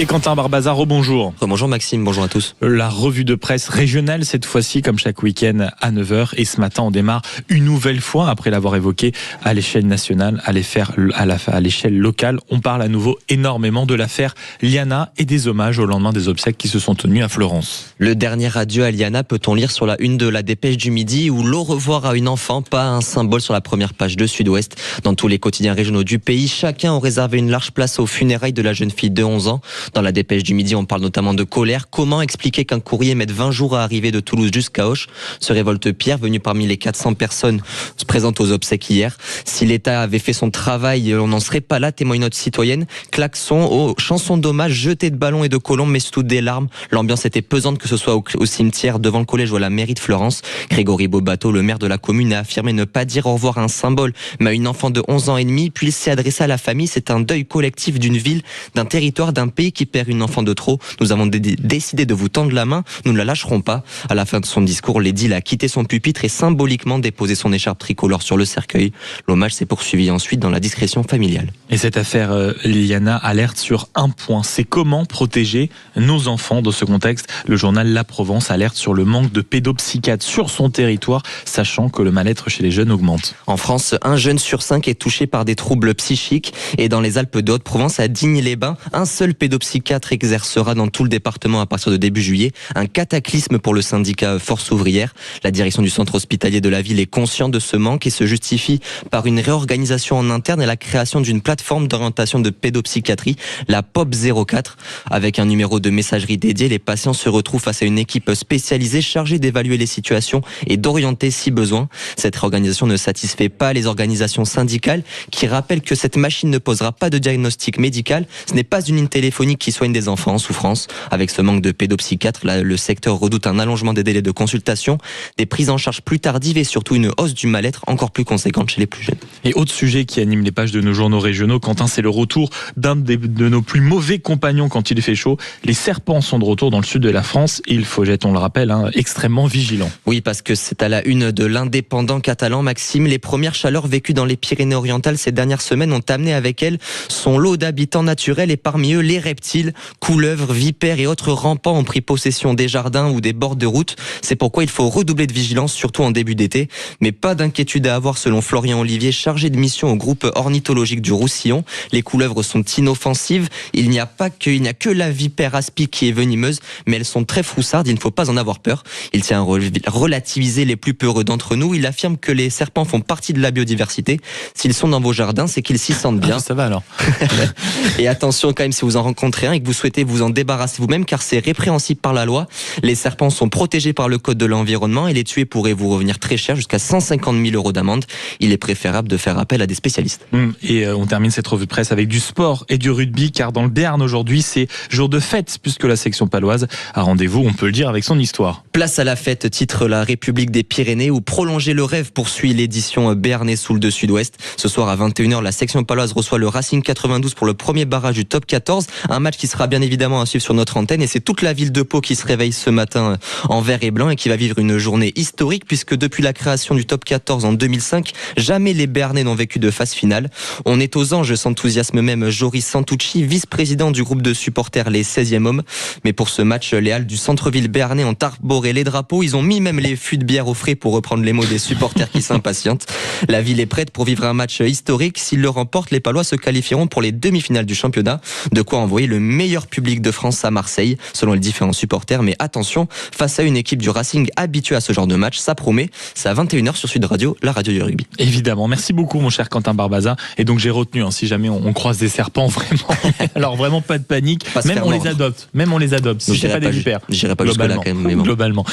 Et Quentin Barbazan, rebonjour. Bonjour Maxime, bonjour à tous. La revue de presse régionale cette fois-ci, comme chaque week-end à 9h. Et ce matin, on démarre une nouvelle fois, après l'avoir évoqué à l'échelle nationale, à l'échelle locale. On parle à nouveau énormément de l'affaire Liana et des hommages au lendemain des obsèques qui se sont tenus à Fleurance. Le dernier adieu à Liana, peut-on lire sur la une de la Dépêche du Midi, où l'au revoir à une enfant, pas un symbole sur la première page de Sud-Ouest. Dans tous les quotidiens régionaux du pays, chacun a réservé une large place aux funérailles de la jeune fille de 11 ans. Dans la Dépêche du Midi, on parle notamment de colère. Comment expliquer qu'un courrier mette 20 jours à arriver de Toulouse jusqu'à Auch? Se révolte Pierre, venu parmi les 400 personnes présentes aux obsèques hier. Si l'État avait fait son travail, on n'en serait pas là, témoigne notre citoyenne. Klaxon, aux chansons d'hommage, jetés de ballons et de colombes, mais surtout des larmes. L'ambiance était pesante, que ce soit au cimetière, devant le collège ou à la mairie de Fleurance. Grégory Bobato, le maire de la commune, a affirmé ne pas dire au revoir à un symbole, mais à une enfant de 11 ans et demi. Puis il s'est adressé à la famille. C'est un deuil collectif d'une ville, d'un territoire, d'un pays qui perd une enfant de trop. Nous avons décidé de vous tendre la main, nous ne la lâcherons pas. À la fin de son discours, l'édile a quitté son pupitre et symboliquement déposé son écharpe tricolore sur le cercueil. L'hommage s'est poursuivi ensuite dans la discrétion familiale. Et cette affaire Liana alerte sur un point, c'est comment protéger nos enfants dans ce contexte. Le journal La Provence alerte sur le manque de pédopsychiatres sur son territoire, sachant que le mal-être chez les jeunes augmente. En France, un jeune sur 5 est touché par des troubles psychiques, et dans les Alpes de Haute-Provence, à Digne-les-Bains, un seul pédopsychiatre exercera dans tout le département à partir de début juillet. Un cataclysme pour le syndicat Force ouvrière. La direction du centre hospitalier de la ville est consciente de ce manque et se justifie par une réorganisation en interne et la création d'une plateforme d'orientation de pédopsychiatrie, la POP 04. Avec un numéro de messagerie dédié, les patients se retrouvent face à une équipe spécialisée chargée d'évaluer les situations et d'orienter si besoin. Cette réorganisation ne satisfait pas les organisations syndicales qui rappellent que cette machine ne posera pas de diagnostic médical. Ce n'est pas une ligne téléphonique qui soigne des enfants en souffrance. Avec ce manque de pédopsychiatres, le secteur redoute un allongement des délais de consultation, des prises en charge plus tardives et surtout une hausse du mal-être encore plus conséquente chez les plus jeunes. Et autre sujet qui anime les pages de nos journaux régionaux, Quentin, c'est le retour d'un de nos plus mauvais compagnons quand il fait chaud. Les serpents sont de retour dans le sud de la France et il faut être, on le rappelle, extrêmement vigilant. Oui, parce que c'est à la une de l'Indépendant catalan, Maxime. Les premières chaleurs vécues dans les Pyrénées-Orientales ces dernières semaines ont amené avec elles son lot d'habitants naturels et parmi eux les reptiles, couleuvres, vipères et autres rampants ont pris possession des jardins ou des bords de route. C'est pourquoi il faut redoubler de vigilance, surtout en début d'été. Mais pas d'inquiétude à avoir selon Florian Olivier, chargé de mission au groupe ornithologique du Roussillon. Les couleuvres sont inoffensives. Il n'y a que la vipère aspic qui est venimeuse, mais elles sont très froussardes, il ne faut pas en avoir peur. Il tient à relativiser les plus peureux d'entre nous. Il affirme que les serpents font partie de la biodiversité. S'ils sont dans vos jardins, c'est qu'ils s'y sentent bien. Ça va alors. Et attention quand même si vous en rencontrez un et que vous souhaitez vous en débarrasser vous-même, car c'est répréhensible par la loi. Les serpents sont protégés par le code de l'environnement et les tuer pourrait vous revenir très cher, jusqu'à 150 000 € d'amende. Il est préférable de faire appel à des spécialistes. Et on termine cette revue de presse avec du sport et du rugby, car dans le Béarn aujourd'hui, c'est jour de fête, puisque la section paloise a rendez-vous, on peut le dire, avec son histoire. Place à la fête, titre la République des Pyrénées, où prolonger le rêve poursuit l'édition béarnais sous le de Sud-Ouest. Ce soir à 21h, la section paloise reçoit le Racing 92 pour le premier barrage du top 14. Un match qui sera bien évidemment à suivre sur notre antenne, et c'est toute la ville de Pau qui se réveille ce matin en vert et blanc et qui va vivre une journée historique, puisque depuis la création du top 14 en 2005, jamais les Béarnais n'ont vécu de phase finale. On est aux anges, s'enthousiasme même Joris Santucci, vice-président du groupe de supporters les 16e hommes. Mais pour ce match, les halles du centre-ville béarnais ont arboré les drapeaux. Ils ont mis même les fûts de bière au frais, pour reprendre les mots des supporters qui s'impatientent. La ville est prête pour vivre un match historique. S'ils le remportent, les Palois se qualifieront pour les demi-finales du championnat. De quoi envoyer le meilleur public de France à Marseille, selon les différents supporters. Mais attention, face à une équipe du Racing habituée à ce genre de match, ça promet. C'est à 21h sur Sud Radio, la radio du rugby. Évidemment. Merci beaucoup, mon cher Quentin Barbazan. Et donc, j'ai retenu, si jamais on croise des serpents, vraiment. Alors, vraiment pas de panique. Même on les adopte. Si c'est pas des vipères. J'irai pas jusque-là quand même. Globalement.